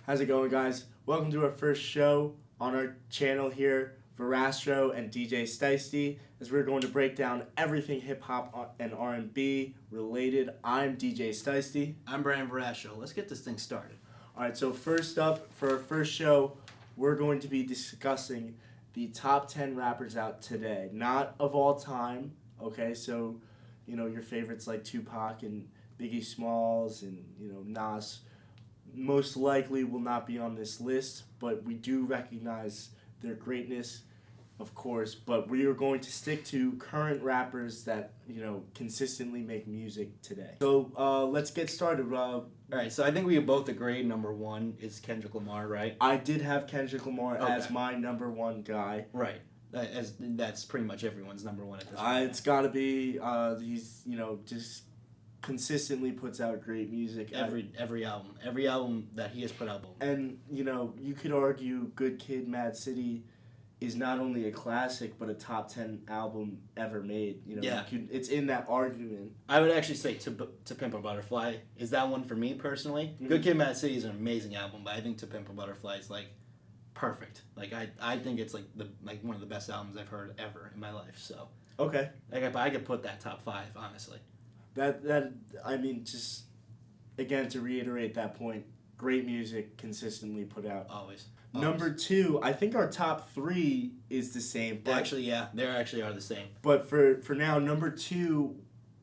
How's it going, guys? Welcome to our first show on our channel here, Verrastro and DJ Stiesty, as we're going to break down everything hip-hop and R&B related. I'm DJ Stiesty. I'm Brandan Verrastro. Let's get this thing started. All right, so first up, for our first show, we're going to be discussing the top 10 rappers out today. Not of all time, okay? So, your favorites like Tupac and Biggie Smalls and, Nas most likely will not be on this list, but we do recognize their greatness, of course. But we are going to stick to current rappers that, consistently make music today. So let's get started. All right, so I think we both agree number one is Kendrick Lamar, right? I did have Kendrick Lamar as my number one guy. Right. That's pretty much everyone's number one at this point. It's got to be, he's, just consistently puts out great music. Every album that he has put out. And, you could argue Good Kid, Mad City is not only a classic, but a top 10 album ever made. It's in that argument. I would actually say To Pimp a Butterfly is that one for me personally. Mm-hmm. Good Kid, Mad City is an amazing album, but I think To Pimp a Butterfly is perfect. I think it's one of the best albums I've heard ever in my life. So okay, I could put that top 5 honestly. Just again to reiterate that point, great music consistently put out. Always. Number 2, I think our top 3 is the same. Actually, yeah, they actually are the same. But for now, number 2,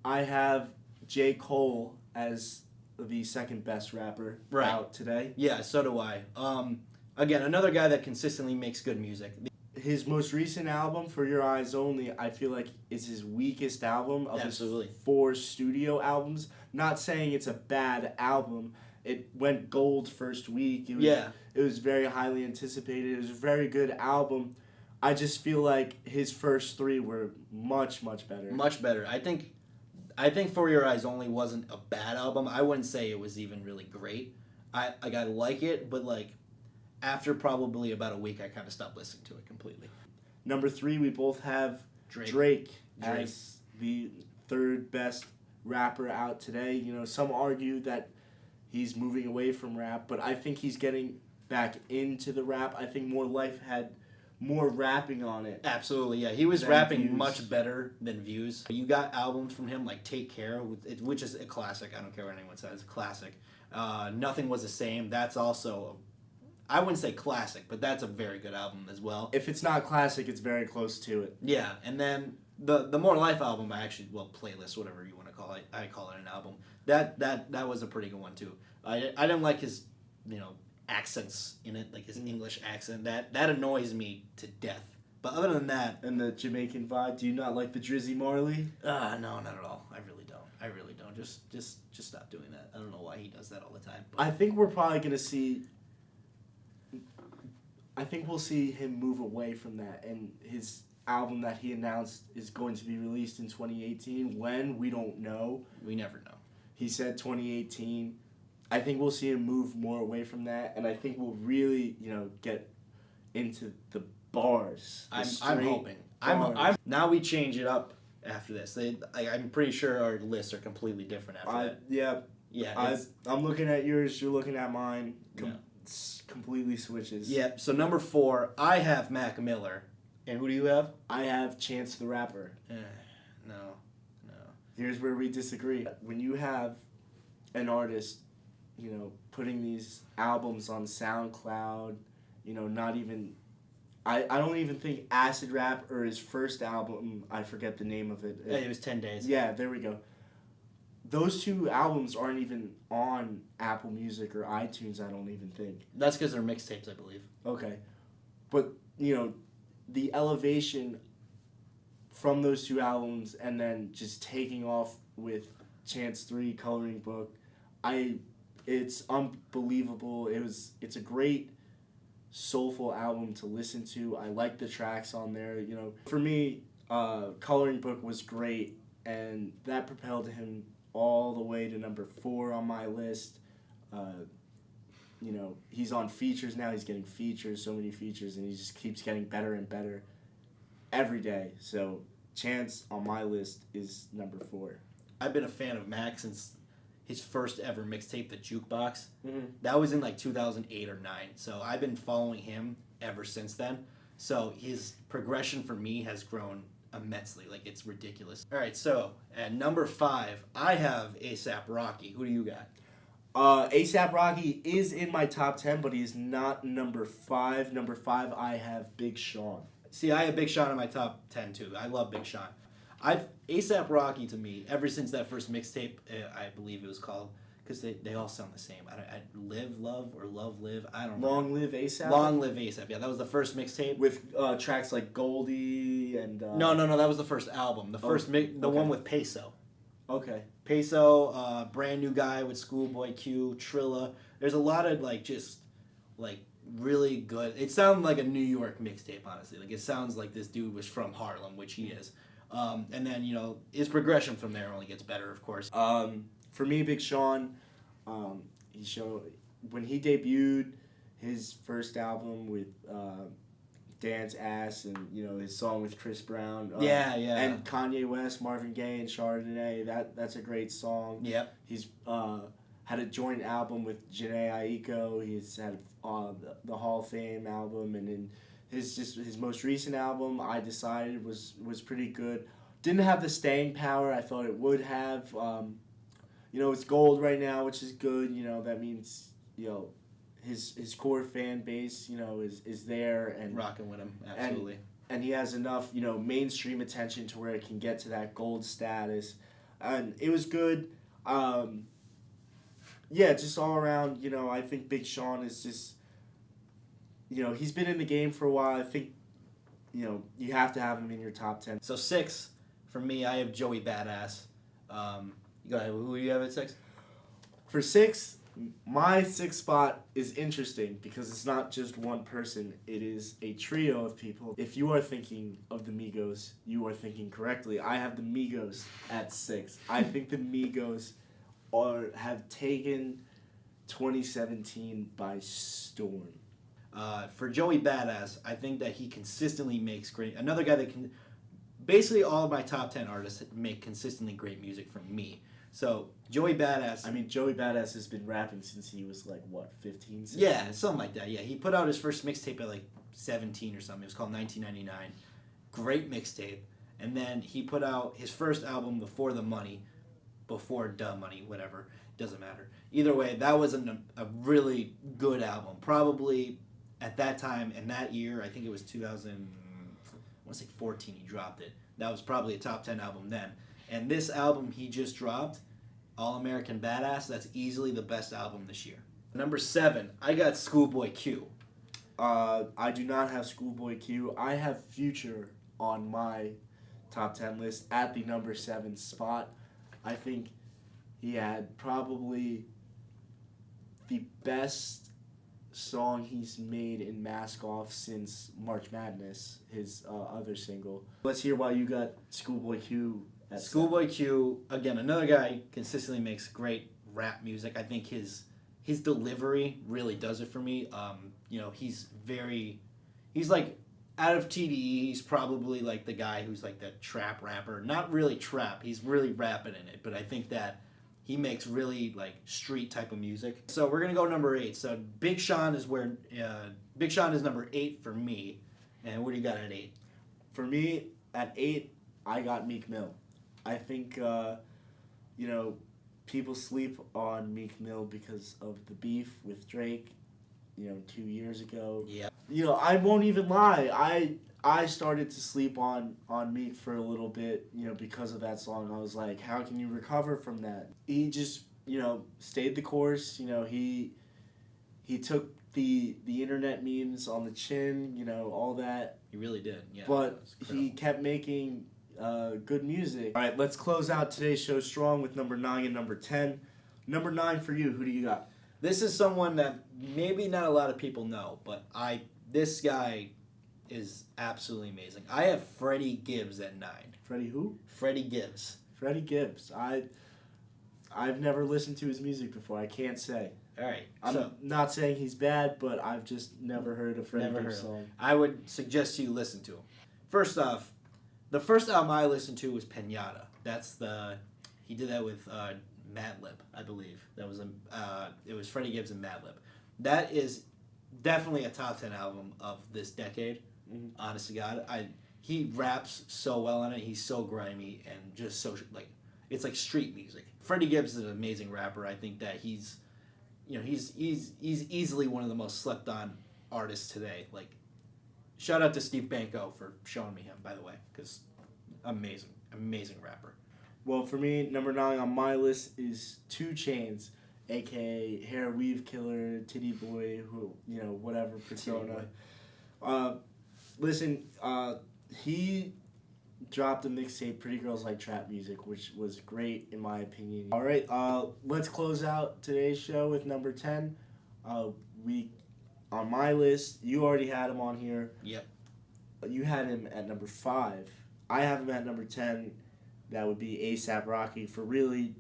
I have J. Cole as the second best rapper out today. Yeah, so do I. Again, another guy that consistently makes good music. His most recent album, For Your Eyes Only, I feel like is his weakest album of his 4 studio albums. Not saying it's a bad album. It went gold first week. It was very highly anticipated. It was a very good album. I just feel like his first 3 were much, much better. Much better. I think For Your Eyes Only wasn't a bad album. I wouldn't say it was even really great. I like it, but after probably about a week, I kind of stopped listening to it completely. Number 3, we both have Drake as the third best rapper out today. Some argue that he's moving away from rap, but I think he's getting back into the rap. I think More Life had more rapping on it. Absolutely, yeah. He was rapping much better than Views. You got albums from him like Take Care, which is a classic. I don't care what anyone says. Classic. Nothing Was the Same. That's also I wouldn't say classic, but that's a very good album as well. If it's not classic, it's very close to it. Yeah, and then the More Life album, playlist, whatever you want to call it, I call it an album. That was a pretty good one too. I didn't like his, accents in it, like his English accent. That annoys me to death. But other than that, and the Jamaican vibe, do you not like the Drizzy Marley? No, not at all. I really don't. Just stop doing that. I don't know why he does that all the time. But I think we're probably gonna see. I think we'll see him move away from that, and his album that he announced is going to be released in 2018. When? We don't know. We never know. He said 2018. I think we'll see him move more away from that, and I think we'll really, get into the bars. I'm hoping. Now we change it up after this. I'm pretty sure our lists are completely different after that. Yeah. Yeah. I'm looking at yours. You're looking at mine. Completely switches. Yeah, so number 4, I have Mac Miller. And who do you have? I have Chance the Rapper. No. Here's where we disagree. When you have an artist, putting these albums on SoundCloud, not even... I don't even think Acid Rap or his first album, I forget the name of it. It was 10 Days. Yeah, there we go. Those 2 albums aren't even on Apple Music or iTunes, I don't even think. That's because they're mixtapes, I believe. Okay. But, the elevation from those 2 albums and then just taking off with Chance 3, Coloring Book, it's unbelievable. It's a great soulful album to listen to. I like the tracks on there. For me, Coloring Book was great, and that propelled him all the way to number 4 on my list. He's on features now. He's getting features, so many features, and he just keeps getting better and better every day. So Chance on my list is number 4. I've been a fan of Mac since his first ever mixtape, The Jukebox. Mm-hmm. That was in like 2008 or 9. So I've been following him ever since then. So his progression for me has grown immensely. Like, it's ridiculous. All right, so at number 5, I have A$AP Rocky. Who do you got? A$AP Rocky is in my top 10, but he's not number 5. Number 5, I have Big Sean. See, I have Big Sean in my top 10 too. I love Big Sean. A$AP Rocky to me, ever since that first mixtape, I believe it was called, because they all sound the same. I Live, Love, or Love, Live, I don't know. Long Live A$AP? Long Live A$AP, yeah, that was the first mixtape. With tracks like Goldie and... No, that was the first album. The first, the one with Peso. Okay. Peso, Brand New Guy with Schoolboy Q, Trilla. There's a lot of, really good... It sounded like a New York mixtape, honestly. Like, it sounds like this dude was from Harlem, which he is. And then, his progression from there only gets better, of course. For me, Big Sean, when he debuted his first album with Dance Ass and, his song with Chris Brown. Yeah. And Kanye West, Marvin Gaye, and Chardonnay. That's a great song. Yep. He's had a joint album with Jhené Aiko. He's had the Hall of Fame album, and then his most recent album, I Decided, was pretty good. Didn't have the staying power I thought it would have. It's gold right now, which is good. That means his core fan base is there and rocking with him, absolutely. And he has enough mainstream attention to where it can get to that gold status, and it was good. Just all around, I think Big Sean is just, he's been in the game for a while. I think, you have to have him in your top 10. So 6, for me, I have Joey Badass. Go ahead, who do you have at 6? For 6, my 6th spot is interesting because it's not just one person. It is a trio of people. If you are thinking of the Migos, you are thinking correctly. I have the Migos at 6. I think the Migos have taken 2017 by storm. For Joey Badass, I think that he consistently makes great... Another guy that can... Basically, all of my top 10 artists make consistently great music from me. So, Joey Badass... Joey Badass has been rapping since he was 15, 16? Yeah, something like that, yeah. He put out his first mixtape at 17 or something. It was called 1999. Great mixtape. And then he put out his first album, Before the Money, whatever. Doesn't matter. Either way, that was a really good album. Probably at that time, in that year, I think it was 2014 he dropped it. That was probably a top 10 album then. And this album he just dropped, All American Badass, that's easily the best album this year. Number 7, I got Schoolboy Q. I do not have Schoolboy Q. I have Future on my top 10 list at the number 7 spot. I think he had probably the best song he's made in Mask Off since March Madness, his other single. Let's hear why you got Schoolboy Q at Schoolboy Q, again, another guy consistently makes great rap music. I think his delivery really does it for me. He's like, out of TDE, he's probably the guy who's that trap rapper. Not really trap, he's really rapping in it, but I think that he makes really street type of music. So we're gonna go number 8. So Big Sean is Big Sean is number 8 for me. And what do you got at 8? For me, at 8, I got Meek Mill. I think people sleep on Meek Mill because of the beef with Drake, 2 years ago. Yeah. I won't even lie. I started to sleep on Meek for a little bit, because of that song. I was like, how can you recover from that? He just, stayed the course. He took the internet memes on the chin, all that. He really did, yeah. But he kept making good music. All right, let's close out today's show strong with number 9 and number 10. Number 9 for you, who do you got? This is someone that maybe not a lot of people know, but this guy is absolutely amazing. I have Freddie Gibbs at 9. Freddie who? Freddie Gibbs. Freddie Gibbs. I've never listened to his music before. I can't say. All right. I'm not saying he's bad, but I've just never heard a Freddie Gibbs song. I would suggest you listen to him. First off, the first album I listened to was Pinata. He did that with Madlib, I believe. That was it was Freddie Gibbs and Madlib. That is definitely a top 10 album of this decade. Mhm. Honest to God, he raps so well on it. He's so grimy and just so like it's like street music. Freddie Gibbs is an amazing rapper. I think that he's easily one of the most slept on artists today. Like, shout out to Steve Banko for showing me him, by the way, because amazing rapper. Well, for me, number 9 on my list is 2 Chainz, aka Hair Weave Killer, Titty Boy, who whatever persona. Listen, he dropped a mixtape, Pretty Girls Like Trap Music, which was great in my opinion. All right, let's close out today's show with number 10. We on my list, you already had him on here. Yep. You had him at number 5. I have him at number 10. That would be A$AP Rocky for really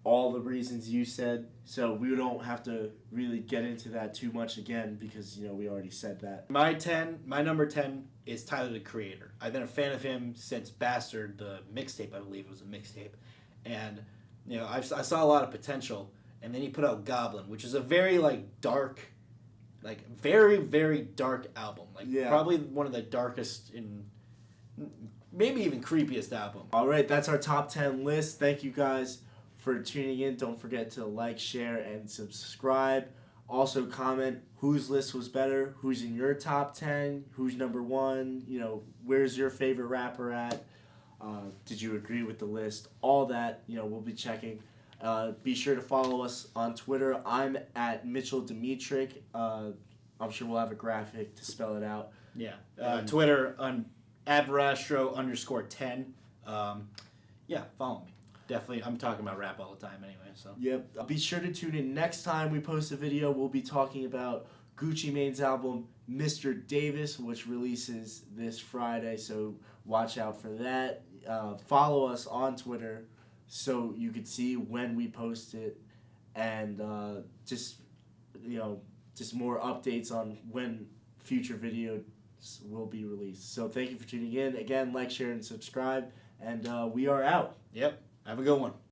all the reasons you said. So we don't have to really get into that too much again because we already said that. My number 10 is Tyler the Creator. I've been a fan of him since Bastard, the mixtape. I believe it was a mixtape, and I saw a lot of potential. And then he put out Goblin, which is a very dark, very very dark album. Probably one of the darkest in. Maybe even creepiest album. All right, that's our top 10 list. Thank you guys for tuning in. Don't forget to like, share, and subscribe. Also comment whose list was better, who's in your top 10, who's number 1, where's your favorite rapper at, did you agree with the list, all that, we'll be checking. Be sure to follow us on Twitter. I'm at Mitchell Dimitrik. I'm sure we'll have a graphic to spell it out. Yeah. Twitter on @Verrastro _10. Yeah, follow me. Definitely, I'm talking about rap all the time anyway. So. Yep. Be sure to tune in next time we post a video. We'll be talking about Gucci Mane's album, Mr. Davis, which releases this Friday. So watch out for that. Follow us on Twitter so you could see when we post it, and just more updates on when future videos will be released. So thank you for tuning in. Again, like, share, and subscribe, and we are out. Yep. Have a good one.